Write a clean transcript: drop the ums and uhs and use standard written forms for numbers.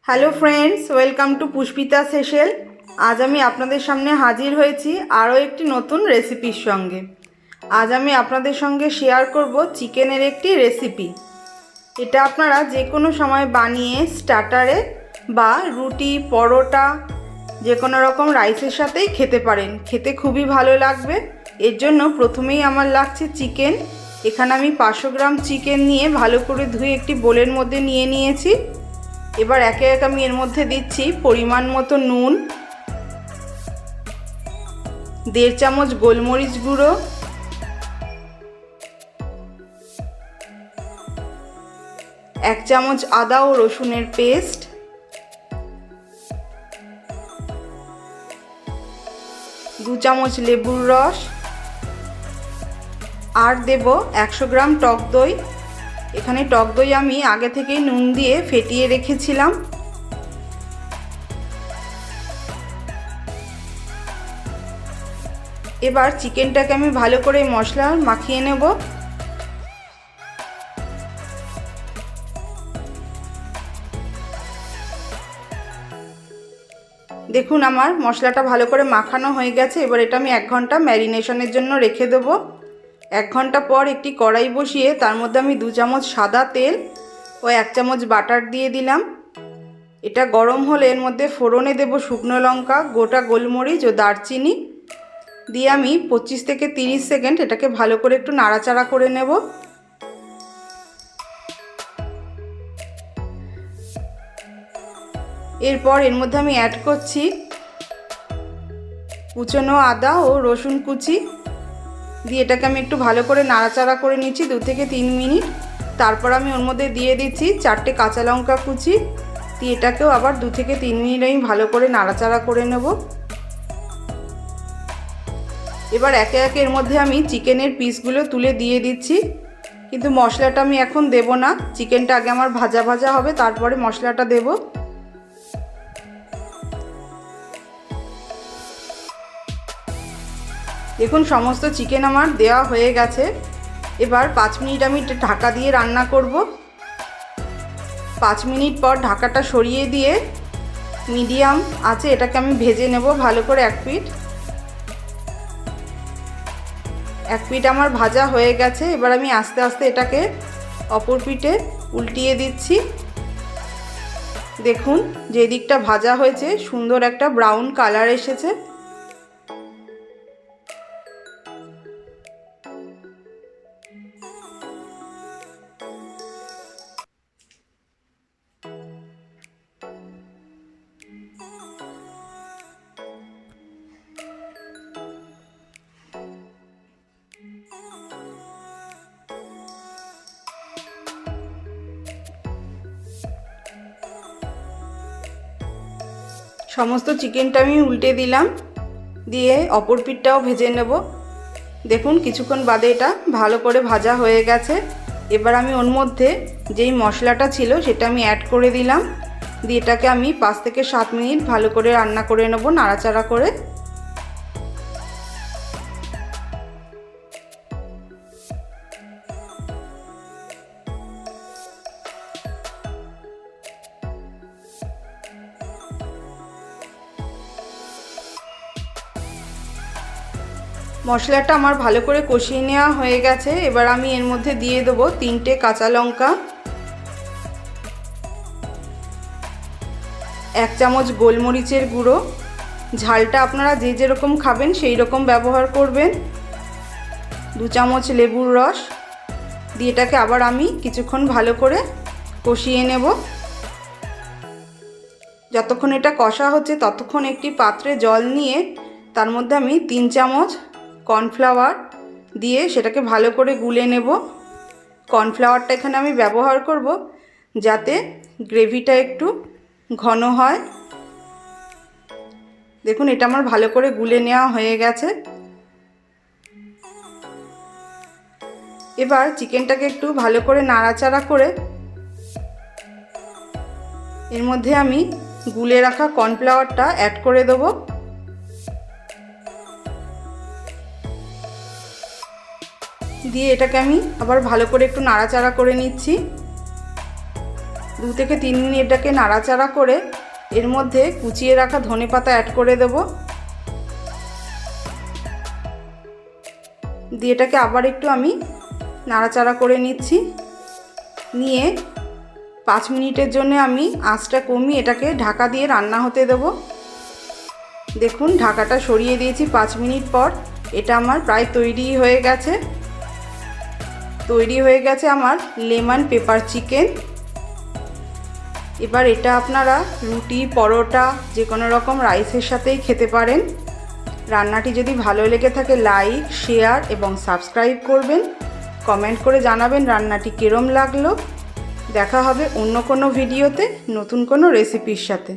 Hello friends, welcome to Pushpita's হেসেল। আজ আমি আপনাদের সামনে হাজির হয়েছি আরও একটি নতুন রেসিপির সঙ্গে। আজ আমি আপনাদের সঙ্গে শেয়ার করব চিকেনের একটি রেসিপি। এটা আপনারা যে কোনো সময় বানিয়ে স্টার্টারে বা রুটি, পরোটা, যে কোনো রকম রাইসের সাথেই খেতে পারেন। খেতে খুবই ভালো লাগবে। এর জন্য প্রথমেই আমার লাগছে চিকেন। এখানে আমি 500 গ্রাম চিকেন নিয়ে ভালো করে ধুয়ে একটি বোলের মধ্যে নিয়ে নিয়েছি। এবার একে এক আমি এর মধ্যে দিচ্ছি পরিমাণ মতো নুন, 1.5 চামচ গোলমরিচ গুঁড়ো, 1 চামচ আদা ও রসুনের পেস্ট, 2 চামচ লেবুর রস, আর দেব 100 গ্রাম টক দই। এখানে টক দই আমি আগে থেকেই নুন দিয়ে ফেটিয়ে রেখেছিলাম। এবার চিকেনটাকে আমি ভালো করে মশলা মাখিয়ে নেব। দেখুন আমার মশলাটা ভালো করে মাখানো হয়ে গেছে। এবার এটা আমি 1 ঘন্টা ম্যারিনেশনের জন্য রেখে দেব। 1 ঘন্টা পর একটি কড়াই বসিয়ে তার মধ্যে আমি 2 চামচ সাদা তেল ও 1 চামচ বাটার দিয়ে দিলাম। এটা গরম হলে এর মধ্যে ফোড়নে দেব শুকনো লঙ্কা, গোটা গোলমরিচ ও দারচিনি দিয়ে আমি 25 থেকে 30 সেকেন্ড এটাকে ভালো করে একটু নাড়াচাড়া করে নেব। এরপর এর মধ্যে আমি অ্যাড করছি কুচনো আদা ও রসুন কুচি দিয়ে এটাকে আমি একটু ভালো করে নাড়াচাড়া করে নিচ্ছি 2 থেকে 3 মিনিট। তারপর আমি ওর মধ্যে দিয়ে দিচ্ছি 4টে কাঁচা লঙ্কা কুচি দিয়ে এটাকেও আবার 2 থেকে 3 মিনিট আমি ভালো করে নাড়াচাড়া করে নেব। এবার একে একে এর মধ্যে আমি চিকেনের পিসগুলো তুলে দিয়ে দিচ্ছি, কিন্তু মশলাটা আমি এখন দেব না। চিকেনটা আগে আমার ভাজা ভাজা হবে, তারপরে মশলাটা দেব। দেখুন সমস্ত চিকেন আমার দেওয়া হয়ে গেছে। এবার 5 মিনিট আমি ঢাকা দিয়ে রান্না করব। 5 মিনিট পর ঢাকাটা সরিয়ে দিয়ে মিডিয়াম আছে এটাকে আমি ভেজে নেব ভালো করে। এক পিঠ আমার ভাজা হয়ে গেছে। এবার আমি আস্তে আস্তে এটাকে অপর পিঠে উল্টিয়ে দিচ্ছি। দেখুন যে দিকটা ভাজা হয়েছে সুন্দর একটা ব্রাউন কালার এসেছে। সমস্ত চিকেনটা আমি উল্টে দিলাম, দিয়ে অপর পিঠটাও ভেজে নেব। দেখুন কিছুক্ষণ বাদে এটা ভালো করে ভাজা হয়ে গেছে। এবার আমি ওর মধ্যে যেই মশলাটা ছিল সেটা আমি অ্যাড করে দিলাম, দিয়ে এটাকে আমি 5 থেকে 7 মিনিট ভালো করে রান্না করে নেব নাড়াচাড়া করে। মশলাটা আমার ভালো করে কষিয়ে নেওয়া হয়ে গেছে। এবার আমি এর মধ্যে দিয়ে দেবো 3টে কাঁচা লঙ্কা, 1 চামচ গোলমরিচের গুঁড়ো। ঝালটা আপনারা যে যেরকম খাবেন সেই রকম ব্যবহার করবেন। 2 চামচ লেবুর রস দিয়ে এটাকে আবার আমি কিছুক্ষণ ভালো করে কষিয়ে নেব। যতক্ষণ এটা কষা হচ্ছে ততক্ষণ একটি পাত্রে জল নিয়ে তার মধ্যে আমি 3 চামচ কর্নফ্লাওয়ার দিয়ে সেটাকে ভালো করে গুলে নেব। কর্নফ্লাওয়ারটা এখানে আমি ব্যবহার করব যাতে গ্রেভিটা একটু ঘন হয়। দেখুন এটা আমার ভালো করে গুলে নেওয়া হয়ে গেছে। এবার চিকেনটাকে একটু ভালো করে নাড়াচাড়া করে এর মধ্যে আমি গুলে রাখা কর্নফ্লাওয়ারটা অ্যাড করে দেবো। দিয়ে এটাকে আমি আবার ভালো করে একটু নাড়াচাড়া করে নিচ্ছি। 2 থেকে 3 মিনিট এটাকে নাড়াচাড়া করে এর মধ্যে কুচিয়ে রাখা ধনেপাতা অ্যাড করে দেব। দিয়ে এটাকে আবার একটু আমি নাড়াচাড়া করে নিচ্ছি। নিয়ে 5 মিনিটের জন্য আমি আঁচটা কমিয়ে এটাকে ঢাকা দিয়ে রান্না হতে দেব। দেখুন ঢাকাটা সরিয়ে দিয়েছি 5 মিনিট পর। এটা আমার প্রায় তৈরি হয়ে গেছে। আমার লেমন পেপার চিকেন। এবার এটা আপনারা রুটি, পরোটা, যে কোনো রকম রাইসের সাথেই খেতে পারেন। রান্নাটি যদি ভালো লেগে থাকে লাইক, শেয়ার এবং সাবস্ক্রাইব করবেন। কমেন্ট করে জানাবেন রান্নাটি কিরম লাগলো। দেখা হবে অন্য কোনো ভিডিওতে নতুন কোনো রেসিপির সাথে।